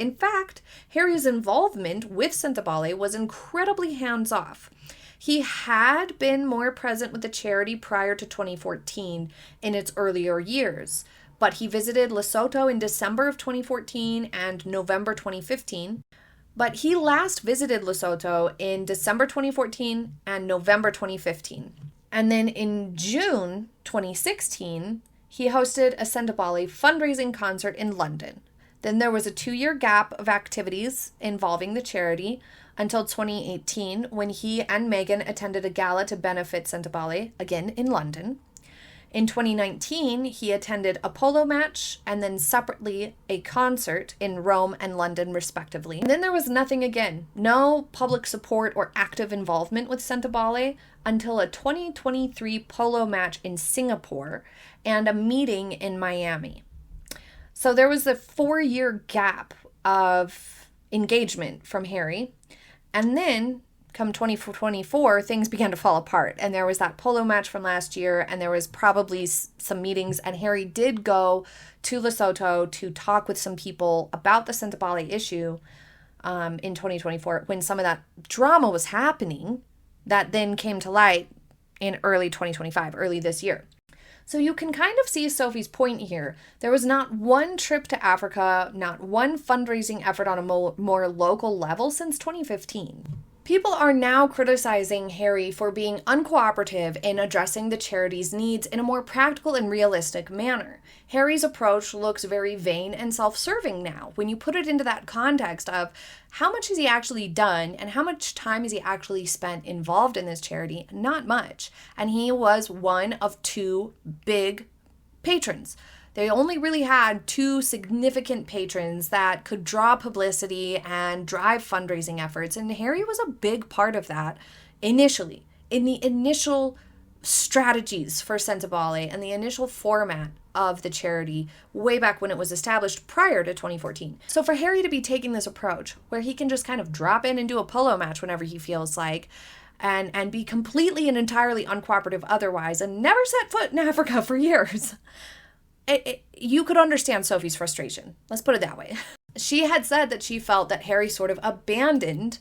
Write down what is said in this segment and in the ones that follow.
In fact, Harry's involvement with Sentebale was incredibly hands-off. He had been more present with the charity prior to 2014 in its earlier years, but he visited Lesotho in December of 2014 and November 2015. But he last visited Lesotho in December 2014 and November 2015. And then in June 2016, he hosted a Sentebale fundraising concert in London. Then there was a 2-year gap of activities involving the charity until 2018, when he and Meghan attended a gala to benefit Sentebale, again in London. In 2019, he attended a polo match and then separately a concert in Rome and London, respectively. And then there was nothing again. No public support or active involvement with Sentebale until a 2023 polo match in Singapore and a meeting in Miami. So there was a 4-year gap of engagement from Harry. And then come 2024, things began to fall apart. And there was that polo match from last year, and there was probably some meetings. And Harry did go to Lesotho to talk with some people about the Sentebale issue in 2024, when some of that drama was happening that then came to light in early 2025, early this year. So you can kind of see Sophie's point here. There was not one trip to Africa, not one fundraising effort on a more local level since 2015. People are now criticizing Harry for being uncooperative in addressing the charity's needs in a more practical and realistic manner. Harry's approach looks very vain and self-serving now when you put it into that context of how much has he actually done and how much time has he actually spent involved in this charity? Not much. And he was one of 2 big patrons. They only really had 2 significant patrons that could draw publicity and drive fundraising efforts, and Harry was a big part of that initially, in the initial strategies for Sentebale and the initial format of the charity way back when it was established prior to 2014. So for Harry to be taking this approach where he can just kind of drop in and do a polo match whenever he feels like, and be completely and entirely uncooperative otherwise, and never set foot in Africa for years, you could understand Sophie's frustration. Let's put it that way. She had said that she felt that Harry sort of abandoned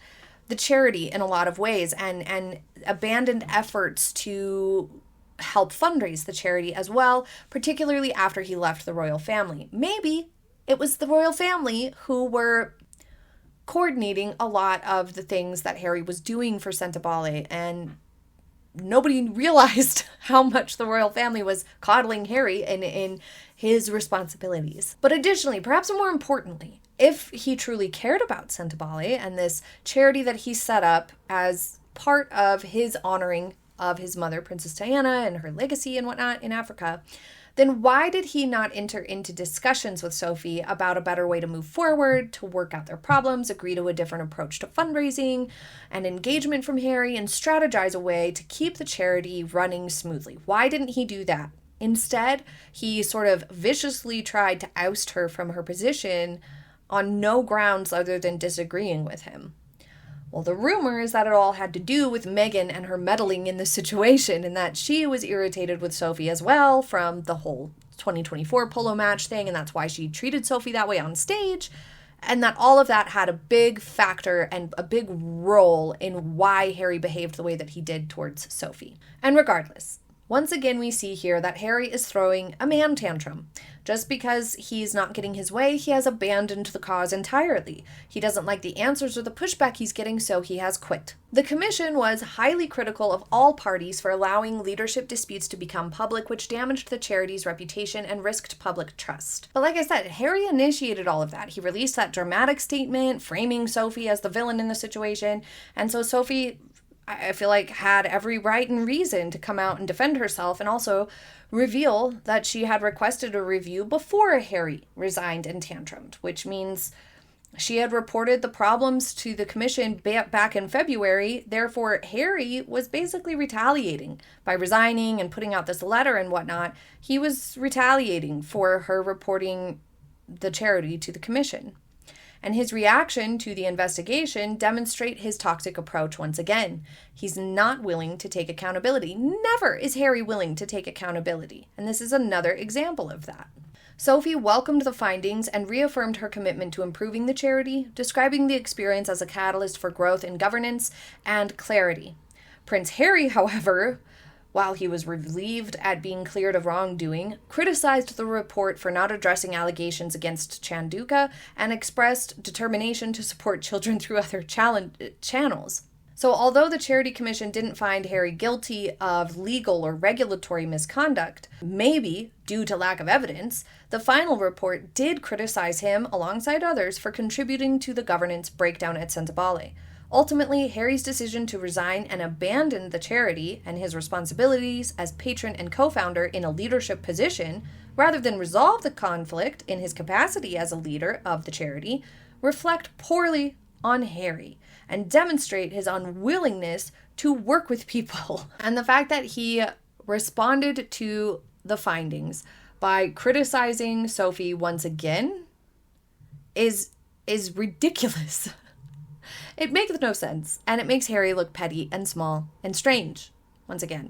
the charity in a lot of ways and abandoned efforts to help fundraise the charity as well, particularly after he left the royal family. Maybe it was the royal family who were coordinating a lot of the things that Harry was doing for Sentebale, and nobody realized how much the royal family was coddling Harry in his responsibilities. But additionally, perhaps more importantly, if he truly cared about Sentebale and this charity that he set up as part of his honoring of his mother, Princess Diana, and her legacy and whatnot in Africa, then why did he not enter into discussions with Sophie about a better way to move forward, to work out their problems, agree to a different approach to fundraising and engagement from Harry, and strategize a way to keep the charity running smoothly? Why didn't he do that? Instead, he sort of viciously tried to oust her from her position on no grounds other than disagreeing with him. Well, the rumor is that it all had to do with Meghan and her meddling in the situation, and that she was irritated with Sophie as well from the whole 2024 polo match thing, and that's why she treated Sophie that way on stage, and that all of that had a big factor and a big role in why Harry behaved the way that he did towards Sophie. And regardless, once again we see here that Harry is throwing a man tantrum. Just because he's not getting his way, he has abandoned the cause entirely. He doesn't like the answers or the pushback he's getting, so he has quit. The commission was highly critical of all parties for allowing leadership disputes to become public, which damaged the charity's reputation and risked public trust. But like I said, Harry initiated all of that. He released that dramatic statement, framing Sophie as the villain in the situation, and so Sophie, I feel like, had every right and reason to come out and defend herself, and also reveal that she had requested a review before Harry resigned and tantrumed, which means she had reported the problems to the commission back in February. Therefore, Harry was basically retaliating by resigning and putting out this letter and whatnot. He was retaliating for her reporting the charity to the commission. And his reaction to the investigation demonstrate his toxic approach once again. He's not willing to take accountability. Never is Harry willing to take accountability. And this is another example of that. Sophie welcomed the findings and reaffirmed her commitment to improving the charity, describing the experience as a catalyst for growth in governance and clarity. Prince Harry, however, while he was relieved at being cleared of wrongdoing, criticized the report for not addressing allegations against Chanduka and expressed determination to support children through other channels. So although the Charity Commission didn't find Harry guilty of legal or regulatory misconduct, maybe due to lack of evidence, the final report did criticize him, alongside others, for contributing to the governance breakdown at Thankyou. Ultimately, Harry's decision to resign and abandon the charity and his responsibilities as patron and co-founder in a leadership position, rather than resolve the conflict in his capacity as a leader of the charity, reflect poorly on Harry and demonstrate his unwillingness to work with people. And the fact that he responded to the findings by criticizing Sophie once again is ridiculous. It makes no sense, and it makes Harry look petty and small and strange once again.